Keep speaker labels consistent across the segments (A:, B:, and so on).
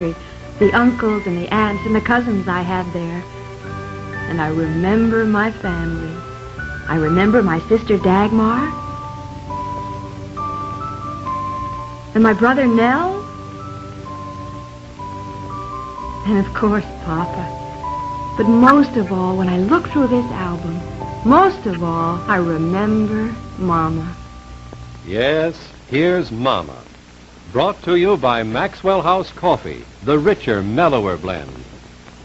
A: the uncles and the aunts and the cousins I have there. And I remember my family. I remember my sister Dagmar. And my brother Nell. And of course, Papa. But most of all, when I look through this album, most of all, I remember Mama.
B: Yes, here's Mama. Brought to you by Maxwell House Coffee, the richer, mellower blend.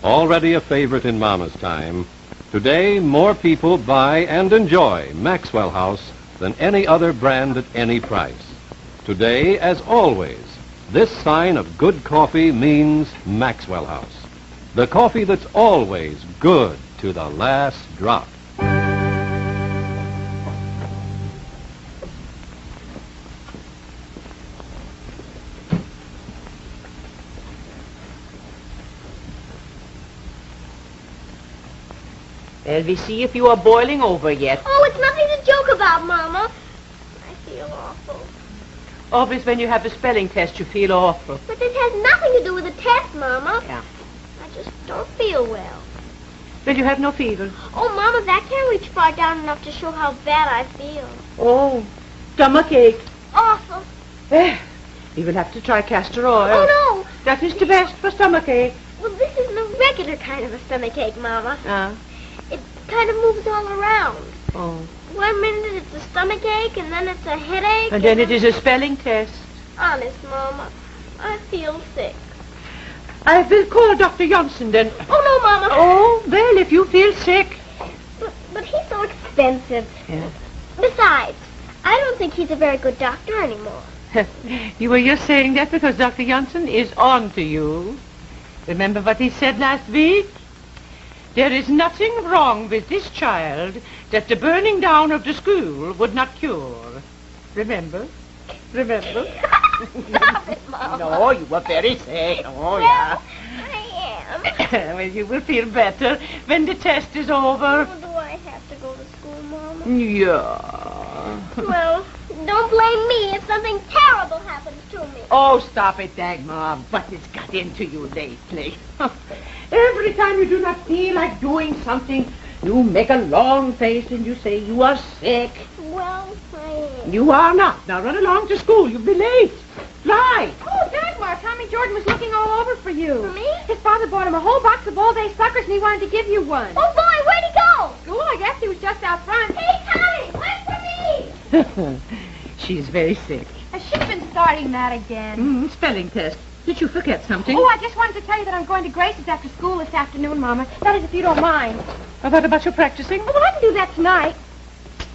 B: Already a favorite in Mama's time, today more people buy and enjoy Maxwell House than any other brand at any price. Today, as always, this sign of good coffee means Maxwell House. The coffee that's always good to the last drop.
C: Well, we see if you are boiling over yet.
D: Oh, it's nothing to joke about, Mama. I feel awful.
C: Always when you have a spelling test, you feel awful.
D: But this has nothing to do with the test, Mama.
C: Yeah.
D: I just don't feel well.
C: Well, you have no fever.
D: Oh, Mama, that can't reach far down enough to show how bad I feel.
C: Oh, stomachache.
D: Awful.
C: We will have to try castor oil.
D: Oh, no.
C: That is the best for stomachache.
D: Well, this isn't a regular kind of a stomachache, Mama. It kind of moves all around.
C: Oh.
D: 1 minute it's a stomachache, and then it's a headache.
C: And then it is a spelling test.
D: Honest, Mama, I feel sick.
C: I will call Dr. Johnson then.
D: Oh, no, Mama.
C: Oh, well, if you feel sick.
D: But he's so expensive.
C: Yeah.
D: Besides, I don't think he's a very good doctor anymore.
C: You were just saying that because Dr. Johnson is on to you. Remember what he said last week? There is nothing wrong with this child that the burning down of the school would not cure. Remember? Remember?
D: Stop it, Mama.
C: No, you were very sick. Oh,
D: yeah. I am.
C: Well, you will feel better when the test is over.
D: Oh, do I have to go to school, Mama?
C: Yeah.
D: Well, don't blame me if something terrible happens to me.
C: Oh, stop it, Dagmar. What has got into you lately? Every time you do not feel like doing something, you make a long face and you say you are sick.
D: Well, I am.
C: You are not. Now run along to school. You'll be late. Fly.
E: Oh, Dagmar, Tommy Jordan was looking all over for you.
D: For me?
E: His father bought him a whole box of all-day suckers, and he wanted to give you one.
D: Oh, boy, where'd he go?
E: School, I guess he was just out front.
D: Hey, Tommy, wait for me.
C: She's very sick.
E: Has she been starting that again?
C: Spelling test. Did you forget something?
E: Oh, I just wanted to tell you that I'm going to Grace's after school this afternoon, Mama. That is, if you don't mind.
C: What about your practicing?
E: Oh, well, I can do that tonight.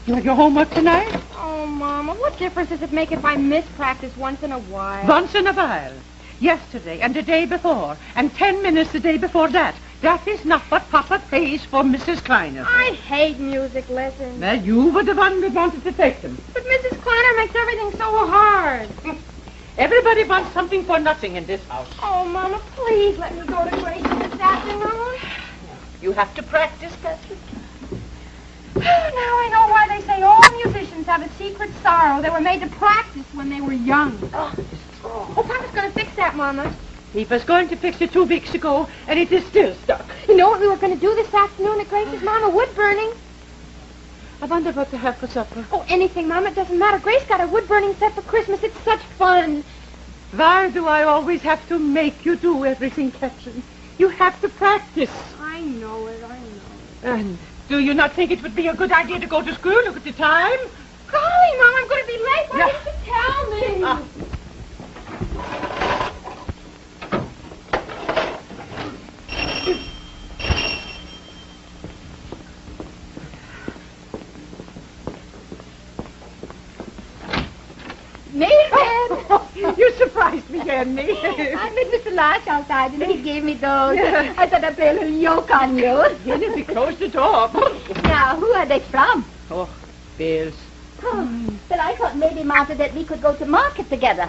C: You have your homework tonight?
E: Oh, Mama, what difference does it make if I miss practice once in a while?
C: Once in a while. Yesterday and the day before. And 10 minutes the day before that. That is not what Papa pays for Mrs. Kleiner.
E: I hate music lessons.
C: Well, you were the one who wanted to take them.
E: But Mrs. Kleiner makes everything so hard.
C: Everybody wants something for nothing in this house.
E: Oh, Mama, please let me go to Grace's this afternoon.
C: You have to practice, Patrick.
E: Now I know why they say all musicians have a secret sorrow. They were made to practice when they were young. Oh, Papa's going to fix that, Mama.
C: He was going to fix it 2 weeks ago, and it is still stuck.
E: You know what we were going to do this afternoon at Grace's, Mama? Wood burning.
C: I wonder what to have for supper.
E: Oh, anything, Mama. It doesn't matter. Grace got a wood burning set for Christmas. It's such fun.
C: Why do I always have to make you do everything, Catherine? You have to practice.
E: I know it.
C: And do you not think it would be a good idea to go to school? Look at the time.
E: Golly, Mom, I'm going to be late. Why didn't you tell me?
C: Nathan! You surprised me, Annie.
E: I met Mr. Lash outside, and he gave me those. I thought I'd play a little yoke on you.
C: Then if he closed the door.
E: Now, who are they from?
C: Oh, Bills.
E: Oh, but I thought maybe, Martha, that we could go to market together.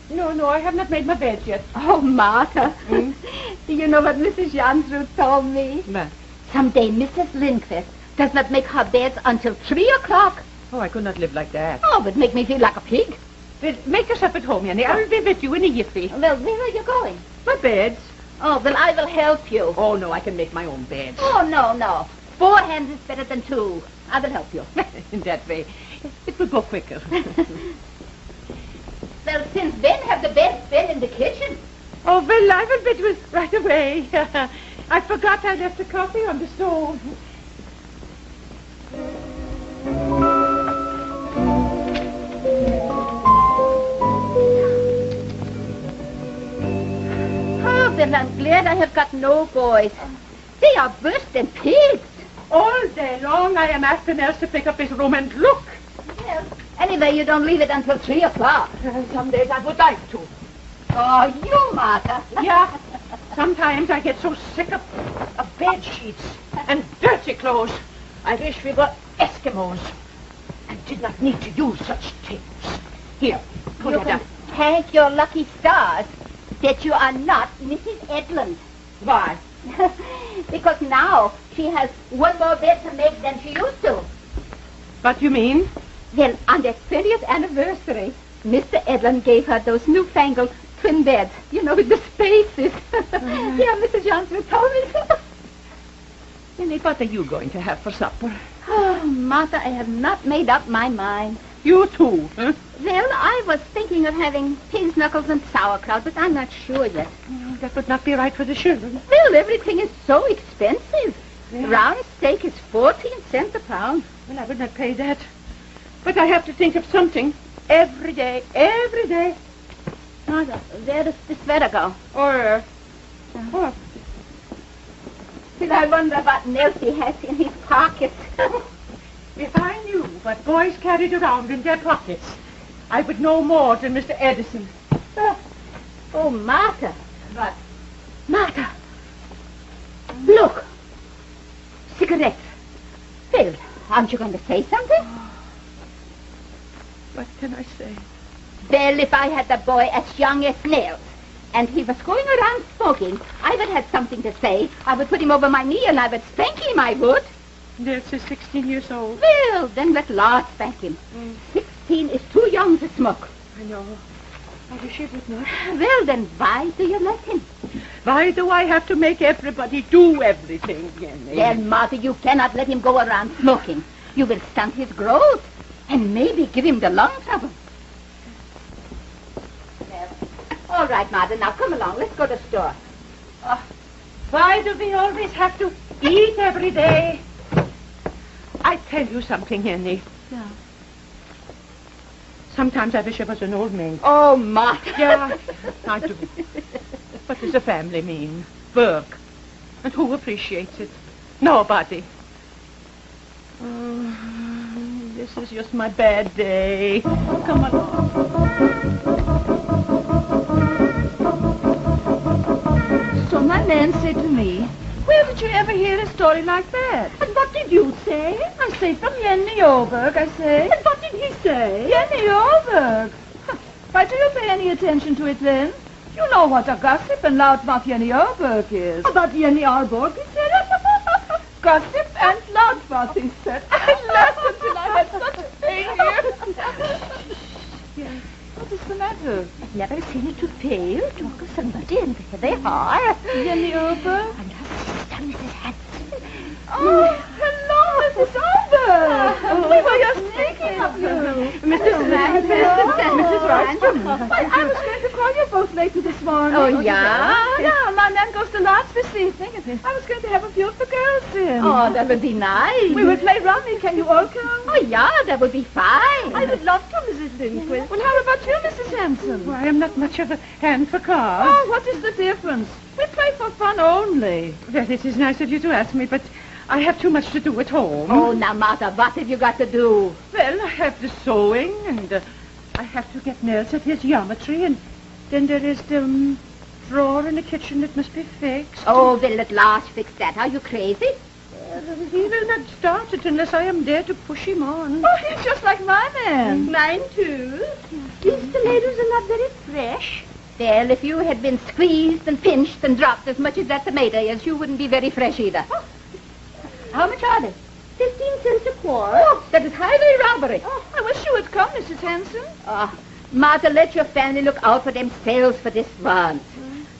C: No, I have not made my bed yet.
E: Oh, Martha. Do you know what Mrs. Jansrud told me?
C: What?
E: Someday Mrs. Lindquist does not make her beds until 3 o'clock.
C: Oh, I could not live like that.
E: Oh, it would make me feel like a pig.
C: Well, make us up at home, Yanni. I'll be with you in a jiffy.
F: Well, where are you going?
C: My beds.
F: Oh, well, I will help you.
C: Oh, no, I can make my own beds.
F: Oh, no. 4 hands is better than 2. I will help you.
C: In that way, it will go quicker.
F: Well, since when have the beds been in the kitchen?
C: Oh, well, I will be with right away. I forgot I left the coffee on the stove.
F: Oh, well, I'm glad I have got no boys. They are bursting pigs.
C: All day long, I am asking Nels to pick up his room and look.
F: Well, anyway, you don't leave it until 3 o'clock.
C: Some days I would like to.
F: Oh, you, Martha.
C: Yeah. Sometimes I get so sick of bed sheets and dirty clothes. I wish we were Eskimos and did not need to use such things. Here, pull
F: You
C: that
F: can
C: up.
F: thank your lucky stars that you are not Mrs. Edlund.
C: Why?
F: Because now she has one more bed to make than she used to.
C: What you mean?
F: Then on their 20th anniversary, Mr. Edlund gave her those newfangled twin beds, you know, with the spaces. Yeah, Mrs. Johnson told me so.
C: Minnie, what are you going to have for supper?
F: Oh, Martha, I have not made up my mind.
C: You too, huh?
F: Well, I was thinking of having pig's knuckles and sauerkraut, but I'm not sure yet.
C: Oh, that would not be right for the children.
F: Well, everything is so expensive.
C: Yeah.
F: Round steak is 14 cents a pound.
C: Well, I would not pay that. But I have to think of something every day, every day.
F: Martha, where does this sweater go?
C: Or,
F: Well, I wonder what Nelsie has in his pockets.
C: if I knew what boys carried around in their pockets, I would know more than Mr. Edison.
F: Oh, Martha.
C: What?
F: Martha. Look. Cigarettes. Phil, aren't you going to say something?
C: What can I say?
F: Well, if I had a boy as young as Nels, and he was going around smoking, I would have something to say. I would put him over my knee and I would spank him, I would.
C: Nels is 16 years old.
F: Well, then let Lars spank him. 16 is too young to smoke.
C: I know. I wish he would not.
F: Well, then why do you let him?
C: Why do I have to make everybody do everything, Jenny?
F: Well, Martha, you cannot let him go around smoking. You will stunt his growth and maybe give him the lung trouble. Well, all right, Martha, now come along. Let's go to the store.
C: Why do we always have to eat every day? I tell you something, Henny.
F: Yeah.
C: Sometimes I wish I was an old maid.
F: Oh, Martha.
C: Yeah, I do. What does a family mean? Work. And who appreciates it? Nobody. This is just my bad day. Oh, come along.
A: So my man said to me, where did you ever hear a story like that?
C: And what did you say?
A: I say from Jenny Oberg, I say.
C: And what did he say?
A: Jenny Oberg? Why do you pay any attention to it then? You know what a gossip and loudmouth Jenny Oberg is.
C: About Jenny Oberg, he said.
A: Gossip and loudmouth, he said. I laughed until I had such a pain here. What is the matter?
F: I've never seen it to fail. Talk of somebody, and there they are.
A: Jenny Oberg?
F: And her sister, Mrs. Hanson.
A: Oh, hello, Mrs. Oberg. We were just thinking of you.
C: Mrs. Reinstrom.
A: I was going to call you both later this morning.
F: Oh, yeah?
A: Yeah, my man goes to Lodge this evening. I was going to have a few of the girls in.
F: Oh, that would be nice.
A: We will play rummy. Can you all come?
F: Oh, yeah, that would be fine.
A: I would love to, Mrs. Lindquist. Well, how about you, Mrs. Hanson?
C: I am not much of a hand for cards.
A: Oh, what is the difference? We play for fun only.
C: Well, it is nice of you to ask me, but I have too much to do at home.
F: Oh, now, Martha, what have you got to do?
C: Well, I have the sewing, and I have to get Nels at his geometry, and then there is the drawer in the kitchen that must be fixed.
F: Oh, will at last fix that. Are you crazy?
C: He will not start it unless I am there to push him on.
A: Oh, he's just like my man.
C: Mine, too.
F: These tomatoes are not very fresh. Well, if you had been squeezed and pinched and dropped as much as that tomato is, you wouldn't be very fresh either. Oh. How much are they? 15 cents a quart. Oh, that is highway robbery.
A: Oh, I wish you would come, Mrs. Hanson.
F: Martha, let your family look out for themselves for this once.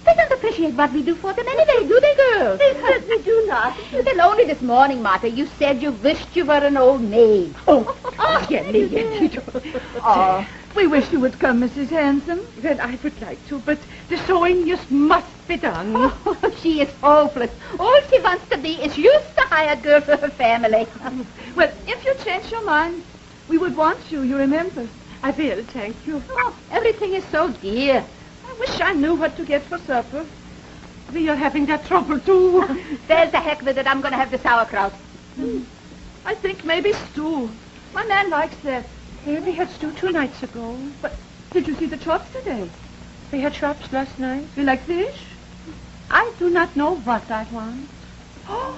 F: They don't appreciate what we do for them anyway, do they, girls?
D: They certainly do not.
F: Well, only this morning, Martha, you said you wished you were an old maid.
C: Jenny.
A: Oh, we wish you would come, Mrs. Hanson.
C: Well, I would like to, but the sewing just must be done.
F: Oh, she is hopeless. All she wants to be is used to hired girl for her family.
A: Well, if you change your mind, we would want you remember.
C: I will, thank you.
F: Oh, everything is so dear.
A: I wish I knew what to get for supper.
C: We are having that trouble, too.
F: There's the heck with it. I'm going to have the sauerkraut.
A: I think maybe stew. My man likes that.
C: We had stew 2 nights ago.
A: But did you see the chops today?
C: We had chops last night.
A: You like fish?
C: I do not know what I want.
A: Oh,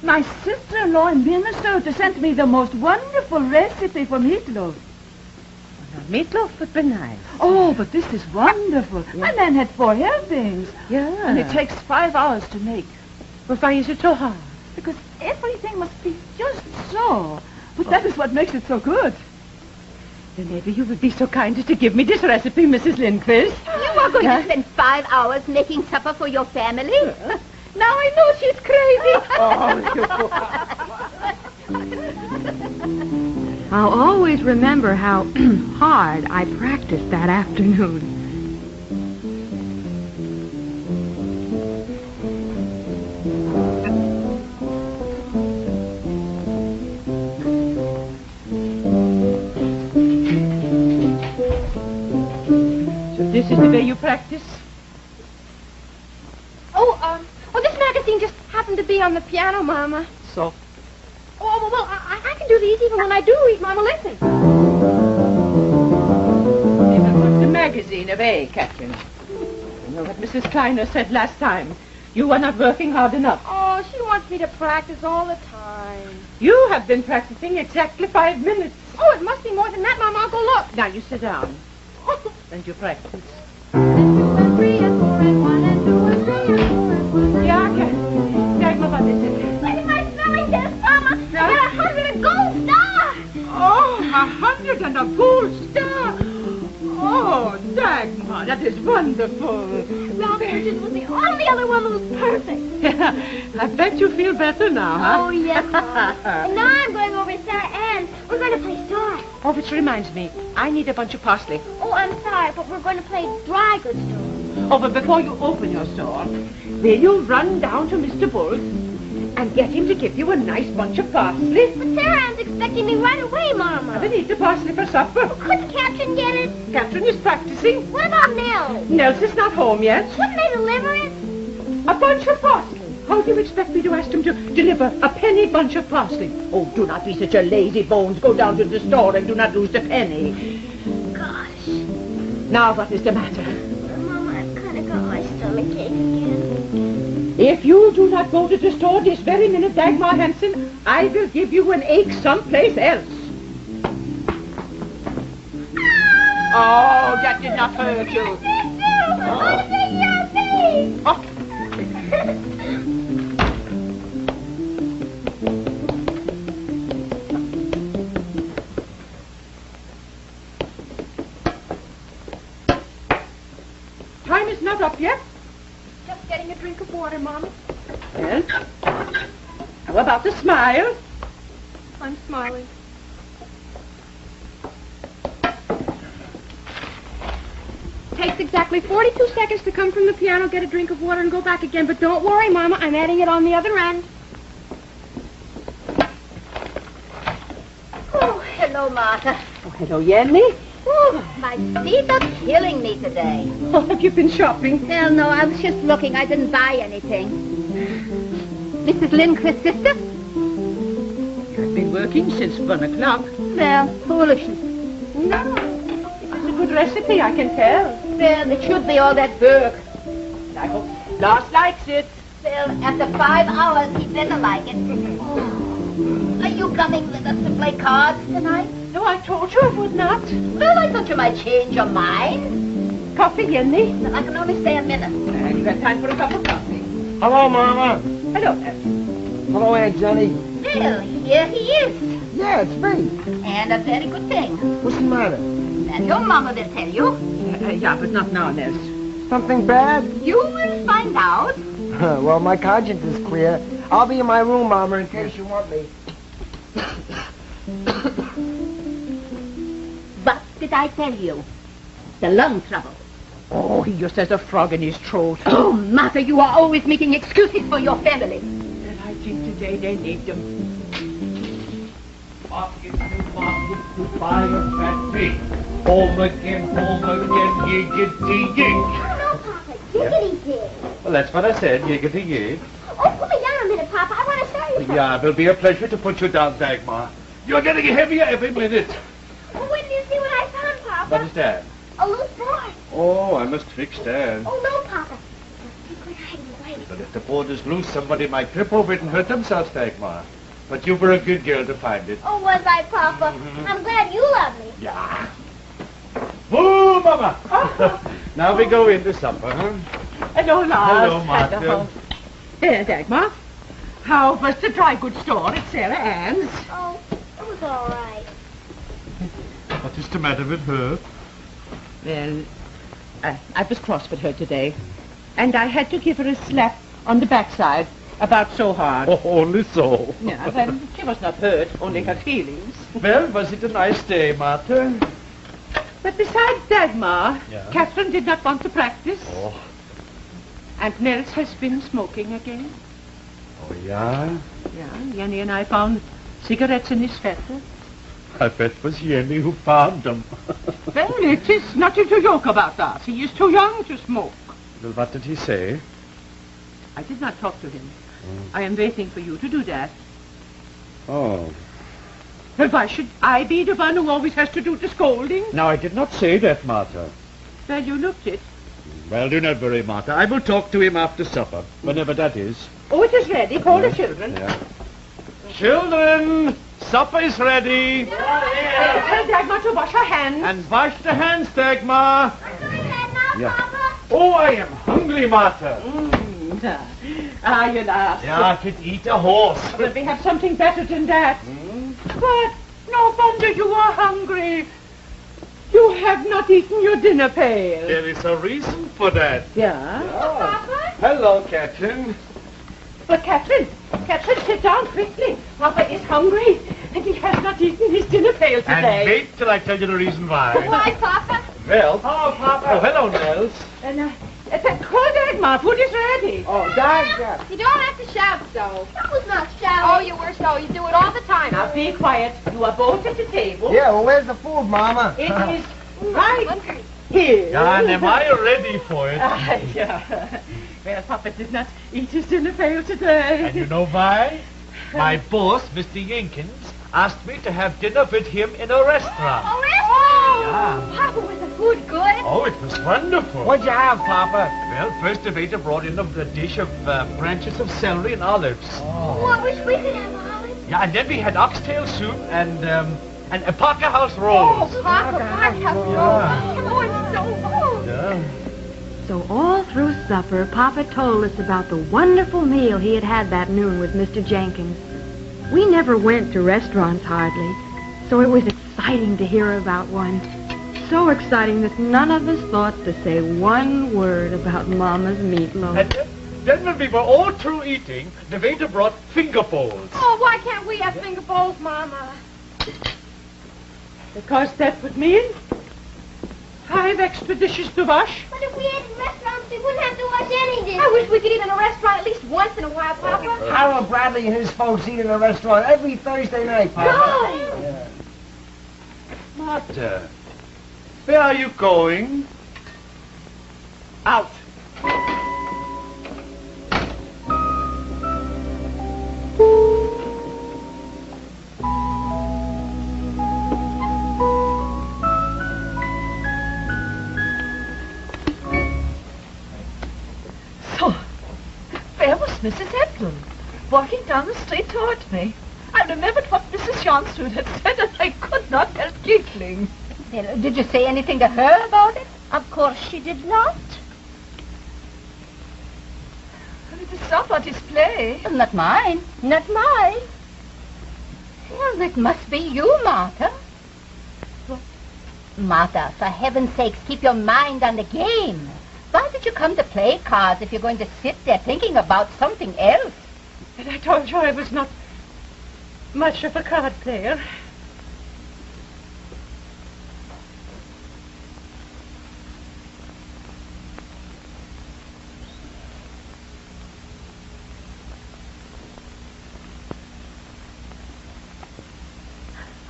A: my sister-in-law in Minnesota sent me the most wonderful recipe for meatloaf.
C: Now, meatloaf would be nice.
A: Oh, but this is wonderful.
C: Yeah.
A: My man had 4 helpings.
C: Yeah.
A: And it takes 5 hours to make.
C: Well, why is it so hard?
A: Because everything must be just so. But that is what makes it so good.
C: Then maybe you would be so kind as to give me this recipe, Mrs. Lindquist.
F: You are going to spend 5 hours making supper for your family? Now I know she's crazy.
A: I'll always remember how hard I practiced that afternoon.
C: So this is the way you practice?
E: Oh, this magazine just happened to be on the piano, Mama.
C: So?
E: Oh, well, I can do these even when I do read, Mama. Listen.
C: Never put the magazine away, Catherine. You know what Mrs. Kleiner said last time. You are not working hard enough.
E: Oh, she wants me to practice all the time.
C: You have been practicing exactly 5 minutes.
E: Oh, it must be more than that, Mama. I'll go look.
C: Now you sit down. And you practice. Yeah, I can. Tell me about this.
D: What am I smelling this, Mama? I got 100 gold stars.
C: Oh, 100 and a gold star. Oh, Dagmar, that is wonderful.
D: Ralph Richards was the only other one that was perfect.
C: I bet you feel better now, huh?
D: Oh, yes, Mama. And now I'm going over to Sarah Ann's. We're going to play stars.
C: Oh, which reminds me, I need a bunch of parsley.
D: Oh, I'm sorry, but we're going to play dry goods store.
C: Oh, but before you open your store, will you run down to Mr. Bull's and get him to give you a nice bunch of parsley?
D: But Sarah Ann's expecting me right away, Mama.
C: We need the parsley for supper.
D: Couldn't Catherine get it?
C: Catherine is practicing.
D: What about Nell?
C: Nels is not home yet.
D: Couldn't they deliver it?
C: A bunch of parsley. How do you expect me to ask him to deliver a penny bunch of parsley? Oh, do not be such a lazy bones. Go down to the store and do not lose the penny.
D: Gosh.
C: Now, what is the matter?
D: Mama, I've kind of got my stomach ache again.
C: If you do not go to the store this very minute, Dagmar Hansen, I will give you an ache someplace else. Oh, that did not hurt you. Oh. Time is not up yet.
E: Just getting a drink of water, Mama.
C: Well, how about the smile?
E: I'm smiling. Takes exactly 42 seconds to come from the piano, get a drink of water, and go back again. But don't worry, Mama. I'm adding it on the other end.
F: Oh, hello, Martha.
C: Oh, hello, Jenny.
F: Oh, my feet are killing me today.
C: Oh, have you been shopping?
F: Well, no, I was just looking. I didn't buy anything. Mrs. Lindquist's sister?
C: I've been working since 1 o'clock.
F: Well, foolishness.
C: No. It's a good recipe, I can tell.
F: Well, it should be all that work.
C: I hope Lars likes it.
F: Well, after 5 hours, he better like it. Are you coming with us to play cards tonight?
C: No, I told you I would not.
F: Well, I thought you might change your mind.
C: Coffee, Jenny?
F: Well, I can only stay a minute.
C: You got time for a cup of coffee.
G: Hello, Mama.
C: Hello, Ned.
G: Hello, Aunt Jenny.
F: Well, here he is.
G: Yeah, it's me.
F: And a very good thing.
G: What's the matter?
F: As your mama will tell you.
C: Yeah, but not now, Nels.
G: Something bad?
F: You will find out.
G: Well, my conscience is clear. I'll be in my room, Mama, in case you want me.
F: What did I tell you? The lung trouble.
C: Oh, he just has a frog in his throat.
F: Oh, Martha, you are always making excuses for your family.
C: And I think today they need them.
H: Fire fat pig. Home again, yiggity yig.
D: No, Papa, jiggity jig.
H: Well, that's what I said, yiggity yig.
D: Oh, put me down a minute, Papa. I want to show you something.
H: Yeah, it'll be a pleasure to put you down, Dagmar. You're getting heavier every minute.
D: Oh, wait till you see what I found, Papa.
H: What is that?
D: A loose board.
H: Oh, I must fix that.
D: Oh, no, Papa. Keep good hiding away.
H: But if the board is loose, somebody might trip over it and hurt themselves, Dagmar. But you were a good girl to find it.
D: Oh, was I, Papa? I'm glad you love me.
H: Yeah. Woo, Mama! Now we go into supper, huh?
C: Hello, Lars.
H: Hello, Martha.
C: There, Dagmar. How was the dry goods store at Sarah Ann's?
D: Oh, it was all right.
H: What is the matter with her?
C: Well, I was cross with her today. And I had to give her a slap on the backside about so hard.
H: Oh, only so.
C: Yeah, well, she was not hurt, only her feelings.
H: Well, was it a nice day, Martha?
C: But besides Dagmar,
H: Yeah?
C: Catherine did not want to practice.
H: Oh.
C: And Nels has been smoking again.
H: Oh, yeah?
C: Yeah, Jenny and I found cigarettes in his fetter.
H: I bet it was Jenny who found them.
C: Well, it is nothing to joke about that. He is too young to smoke.
H: Well, what did he say?
C: I did not talk to him. I am waiting for you to do that.
H: Oh.
C: Well, why should I be the one who always has to do the scolding?
H: Now, I did not say that, Martha.
C: Well, you looked it.
H: Well, do not worry, Martha. I will talk to him after supper, whenever that is.
C: Oh, it is ready. Call the children.
H: Yeah. Children, supper is ready.
C: Tell Dagmar to wash her hands.
H: And wash the hands, Dagmar.
D: I'm doing that now,
H: Yeah.
D: Papa.
H: Oh, I am hungry, Martha.
C: You laugh.
H: Yeah, I could eat a horse.
C: But we have something better than that. But no wonder you are hungry. You have not eaten your dinner pail.
H: There is a reason for that.
C: Yeah?
D: Papa?
H: Hello, Catherine.
C: But Catherine, sit down quickly. Papa is hungry, and he has not eaten his dinner pail
H: And
C: today.
H: wait till I tell you the reason why.
D: Why, Papa?
H: Well, oh, hello, Nels.
C: And call Dagmar. Food is ready.
G: Oh, Dad.
E: You don't have to shout so.
D: That was not
E: Oh,
D: shouting.
E: you were so. You do it all the time.
C: Now be quiet. You are both at the table.
G: Yeah, well, where's the food, Mama?
C: It is right here.
H: John, am I ready for it?
C: Yeah. Well, Papa did not eat his dinner pail today.
H: And you know why? My boss, Mr. Jenkins, asked me to have dinner with him in a restaurant.
D: Oh,
H: Yeah.
E: Papa, was the food good?
H: Oh, it was wonderful.
G: What'd you have, Papa?
H: Well, first the waiter brought in a dish of branches of celery and olives.
D: Oh, I wish we could have olives.
H: Yeah, and then we had oxtail soup and a Parker House rolls.
E: Papa, I have Oh, it's so good.
H: Yeah.
A: So all through supper, Papa told us about the wonderful meal he had had that noon with Mr. Jenkins. We never went to restaurants hardly, so it was exciting to hear about one. So exciting that none of us thought to say one word about Mama's meatloaf.
H: And then when we were all through eating, the waiter brought finger bowls.
E: Oh, why can't we have finger bowls, Mama?
C: Because that would mean 5 extra dishes to wash.
D: But if we ate in restaurants, we wouldn't have to wash any dishes.
E: I wish we could eat in a restaurant at least once in a while, Papa.
G: Harold Bradley and his folks eat in a restaurant every Thursday night, Papa.
E: Good.
G: Yeah.
H: Martha, where are you going?
C: Out.
I: So, there was Mrs. Edlund, walking down the street toward me. I remembered what Mrs. Johnston had said, and I could not help giggling.
F: Did you say anything to her about it?
D: Of course she did not.
I: Well, it is somebody's play.
F: Not mine.
D: Not mine.
F: Well, it must be you, Martha. Martha, for heaven's sakes, keep your mind on the game. Why did you come to play cards if you're going to sit there thinking about something else?
C: But I told you I was not much of a card player.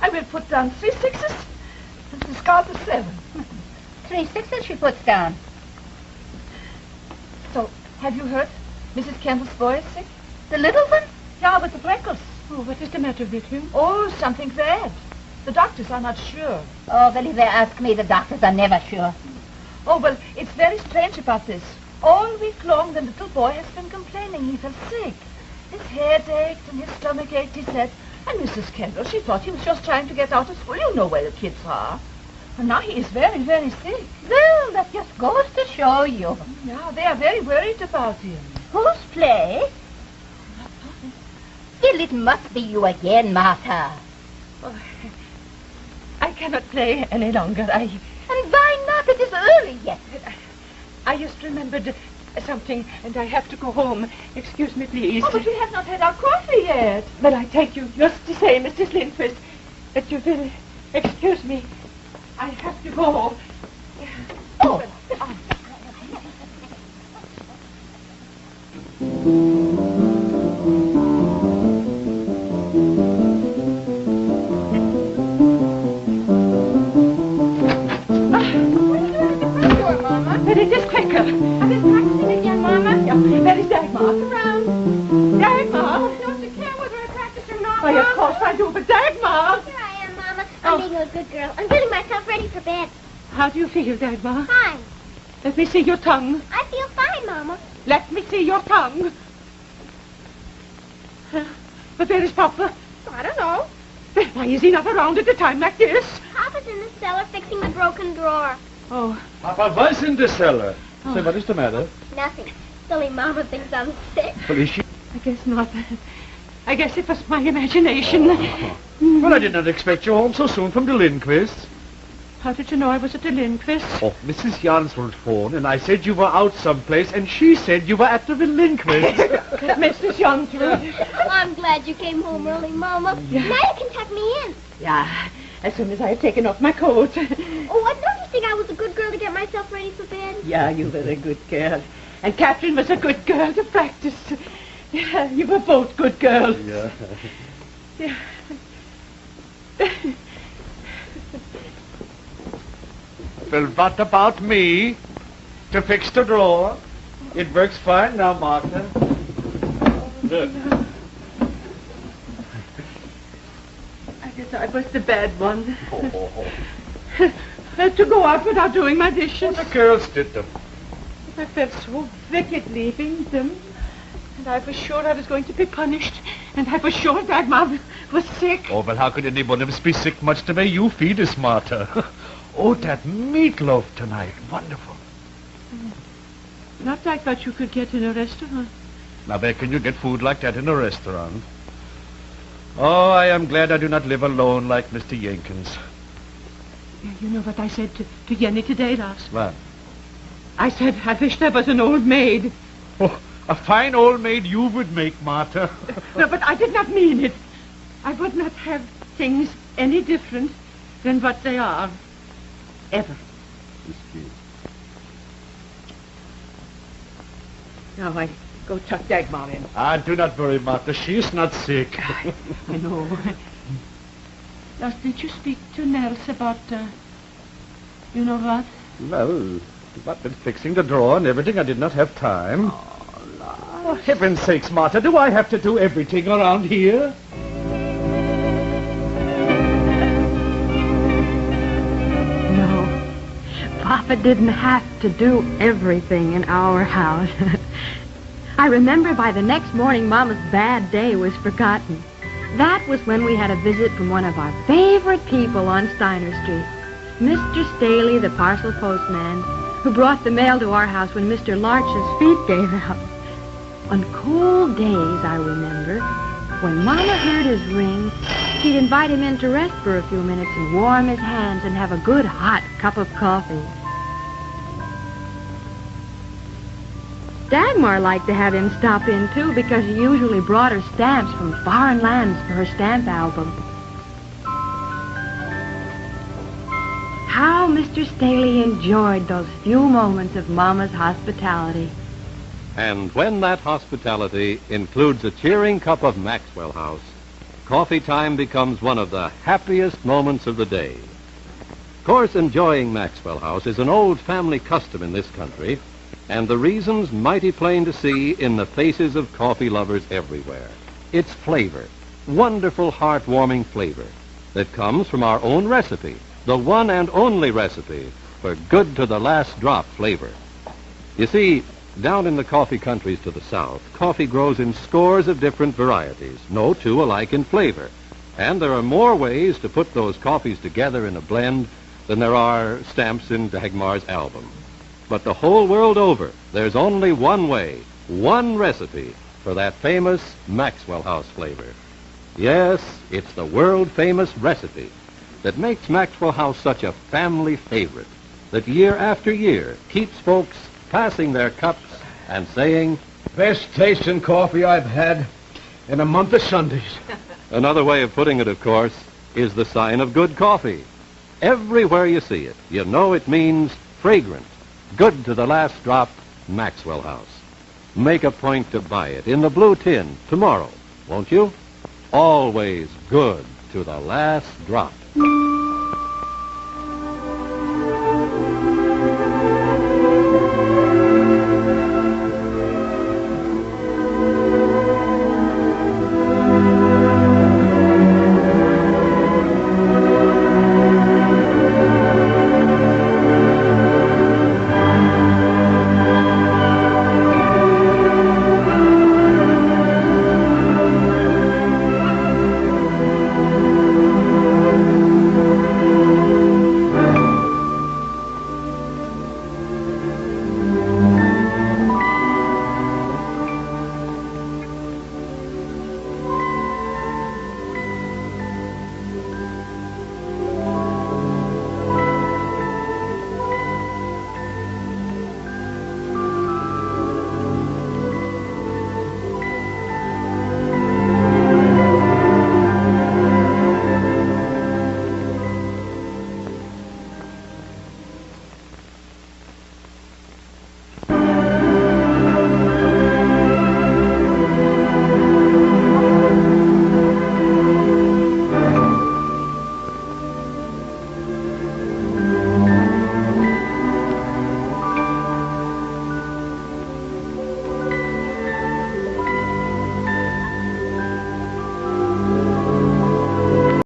I: I will put down 3 sixes and discard the 7.
F: 3 sixes she puts down.
I: So, have you heard? Mrs. Kendall's boy is sick?
F: The little one?
I: Yeah, with the freckles.
C: Oh, what is the matter with him?
I: Oh, something bad. The doctors are not sure.
F: Oh, well, if they ask me, the doctors are never sure.
I: Oh, well, it's very strange about this. All week long, the little boy has been complaining he felt sick. His head ached and his stomach ached, he said. And Mrs. Kendall, she thought he was just trying to get out of school. You know where the kids are. And now he is very, very sick.
F: Well, that just goes to show you.
I: Yeah, they are very worried about him.
F: Whose place? Still, it must be you again, Martha.
C: Oh, I cannot play any longer.
F: And why not? It is early yet.
C: I just remembered something, and I have to go home. Excuse me, please.
I: Oh, but we have not had our coffee yet.
C: Well, I thank you just to say, Mrs. Lindquist, that you will excuse me. I have to go.
F: Oh.
C: But it is quicker.
E: I've been practicing again, Mama.
C: Yeah, where is Dagmar?
E: Around.
C: Dagmar?
E: Don't you care whether I practice or not,
C: Why,
E: Mama?
C: of course I do, but Dagmar!
D: Here I am, Mama. I'm being a good girl. I'm getting myself ready for bed.
C: How do you feel, Dagmar?
D: Fine.
C: Let me see your tongue.
D: I feel fine, Mama.
C: Let me see your tongue. But where is Papa?
E: I don't know.
C: Then why is he not around at a time like this?
D: Papa's in the cellar fixing the broken drawer.
C: Oh.
J: Papa was in the cellar. Say, what is the matter?
D: Nothing. Silly Mama thinks I'm sick.
J: Well, is she?
C: I guess not. I guess it was my imagination.
J: Well, I did not expect you home so soon from the Lindquists.
C: How did you know I was at the Lindquist?
J: Oh, Mrs. Jansvold phoned, and I said you were out someplace, and she said you were at the Lindquist.
C: Mrs. Jansvold.
D: Oh, I'm glad you came home early, Mama.
C: Yeah.
D: Now you can tuck me in.
C: Yeah, as soon as I have taken off my coat.
D: Oh, don't you think I was a good girl to get myself ready for bed?
C: Yeah, you were a good girl. And Catherine was a good girl to practice. Yeah, you were both good girls.
J: Yeah.
C: Yeah.
J: Well, what about me? To fix the drawer? It works fine now, Martha. Look.
C: I guess I was the bad one. To go out without doing my dishes.
J: The girls did them.
C: I felt so wicked leaving them. And I was sure I was going to be punished. And I was sure that Mom was sick.
J: Oh, well, how could any one of us be sick much the way you feed us, Martha? Oh, that meatloaf tonight. Wonderful.
C: Not like what you could get in a restaurant.
J: Now, where can you get food like that in a restaurant? Oh, I am glad I do not live alone like Mr. Jenkins.
C: You know what I said to Jenny today, Lars?
J: What?
C: I said I wish there was an old maid.
J: Oh, a fine old maid you would make, Martha.
C: No, but I did not mean it. I would not have things any different than what they are. Ever. Now I go tuck Dagmar in.
J: Ah, do not worry, Martha. She is not sick.
C: I know. Lars, did you speak to Nels about, you know what?
J: Well, what with fixing the drawer and everything, I did not have time. Oh, heaven's sakes, Martha, do I have to do everything around here?
A: No, Papa didn't have to do everything in our house. I remember by the next morning, Mama's bad day was forgotten. That was when we had a visit from one of our favorite people on Steiner Street, Mr. Staley, the parcel postman, who brought the mail to our house when Mr. Larch's feet gave out. On cold days, I remember, When Mama heard his ring, she'd invite him in to rest for a few minutes and warm his hands and have a good hot cup of coffee. Dagmar liked to have him stop in, too, because he usually brought her stamps from foreign lands for her stamp album. How Mr. Staley enjoyed those few moments of Mama's hospitality.
B: And when that hospitality includes a cheering cup of Maxwell House, coffee time becomes one of the happiest moments of the day. Of course, enjoying Maxwell House is an old family custom in this country, and the reason's mighty plain to see in the faces of coffee lovers everywhere. It's flavor, wonderful, heartwarming flavor that comes from our own recipe, the one and only recipe for good to the last drop flavor. You see, down in the coffee countries to the south, coffee grows in scores of different varieties, no two alike in flavor. And there are more ways to put those coffees together in a blend than there are stamps in Dagmar's album. But the whole world over, there's only one way, one recipe for that famous Maxwell House flavor. Yes, it's the world-famous recipe that makes Maxwell House such a family favorite that year after year keeps folks passing their cups and saying,
J: Best tasting coffee I've had in a month of Sundays.
B: Another way of putting it, of course, is the sign of good coffee. Everywhere you see it, you know it means fragrant, good to the last drop, Maxwell House. Make a point to buy it in the blue tin tomorrow, won't you? Always good to the last drop.